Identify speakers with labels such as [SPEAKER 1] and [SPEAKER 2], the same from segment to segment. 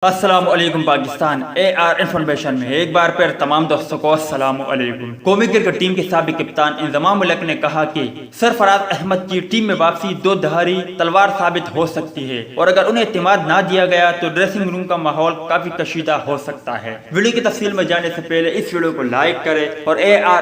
[SPEAKER 1] السلام علیکم پاکستان انفارمیشن میں ایک بار پھر تمام دوستوں کو السلام علیکم۔ قومی کرکٹ ٹیم کے سابق کپتان انضمام الحق نے کہا کہ سرفراز احمد کی ٹیم میں واپسی دو دھاری تلوار ثابت ہو سکتی ہے اور اگر انہیں اعتماد نہ دیا گیا تو ڈریسنگ روم کا ماحول کافی کشیدہ ہو سکتا ہے۔ ویڈیو کی تفصیل میں جانے سے پہلے اس ویڈیو کو لائک کریں اور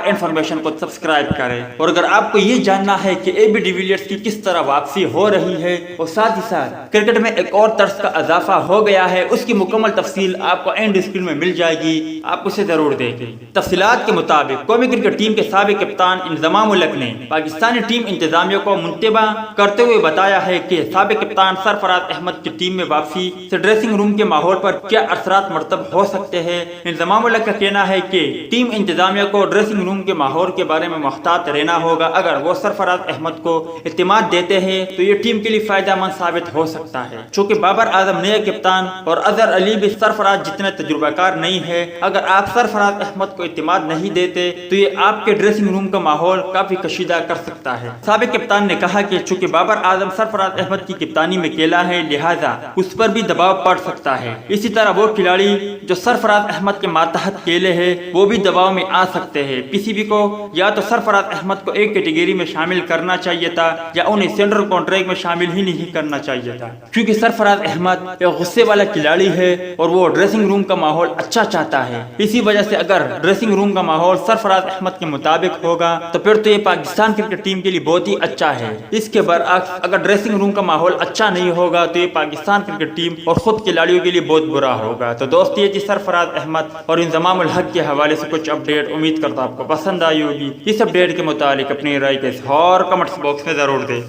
[SPEAKER 1] انفارمیشن کو سبسکرائب کریں، اور اگر آپ کو یہ جاننا ہے کہ ڈی ویلیئرز کی کس طرح واپسی ہو رہی ہے اور ساتھ ہی ساتھ کرکٹ میں ایک اور طرز کا اضافہ ہو گیا ہے، اس کی مکمل تفصیل آپ کو اینڈ اسکرین میں مل جائے گی، آپ اسے ضرور دیکھیں۔ تفصیلات کے مطابق قومی کرکٹ ٹیم کے سابق کپتان انضمام الحق نے پاکستانی ٹیم انتظامیہ کو منتبہ کرتے ہوئے بتایا ہے کہ سابق کپتان سرفراز احمد کی ٹیم میں واپسی سے ڈریسنگ روم کے ماحول پر کیا اثرات مرتب ہو سکتے ہیں۔ انضمام الحق کا کہنا ہے کہ ٹیم انتظامیہ کو ڈریسنگ روم کے ماحول کے بارے میں محتاط رہنا ہوگا۔ اگر وہ سرفراز احمد کو اعتماد دیتے ہیں تو یہ ٹیم کے لیے فائدہ مند ثابت ہو سکتا ہے، چونکہ بابر اعظم نئے کپتان اور اظہر علی بھی سرفراز جتنے تجربہ کار نہیں ہے۔ اگر آپ سرفراز احمد کو اعتماد نہیں دیتے تو یہ آپ کے ڈریسنگ روم کا ماحول کافی کشیدہ کر سکتا ہے۔ سابق کپتان نے کہا کہ چونکہ بابر اعظم سرفراز احمد کی کپتانی میں کیلا ہے، لہذا اس پر بھی دباؤ پڑ سکتا ہے۔ اسی طرح وہ کھلاڑی جو سرفراز احمد کے ماتحت کیلے ہیں وہ بھی دباؤ میں آ سکتے ہیں۔ پی سی بی کو یا تو سرفراز احمد کو ایک کیٹیگری میں شامل کرنا چاہیے تھا یا انہیں سینٹرل کانٹریکٹ میں شامل ہی نہیں کرنا چاہیے تھا، کیونکہ سرفراز احمد ایک غصے والا کھلاڑی ہے اور وہ ڈریسنگ روم کا ماحول اچھا چاہتا ہے۔ اسی وجہ سے اگر ڈریسنگ روم کا ماحول سرفراز احمد کے مطابق ہوگا تو پھر تو یہ پاکستان کرکٹ ٹیم کے لیے بہت ہی اچھا ہے۔ اس کے برعکس اگر ڈریسنگ روم کا ماحول اچھا نہیں ہوگا تو یہ پاکستان کرکٹ ٹیم اور خود کھلاڑیوں کے لیے بہت برا ہوگا۔ تو دوست یہ تھی سرفراز احمد اور انضمام الحق کے حوالے سے کچھ اپڈیٹ، امید کرتا ہوں آپ کو پسند آئی ہوگی۔ اس اپڈیٹ کے متعلق اپنی رائے کے اظہار کمنٹس باکس میں ضرور دیں۔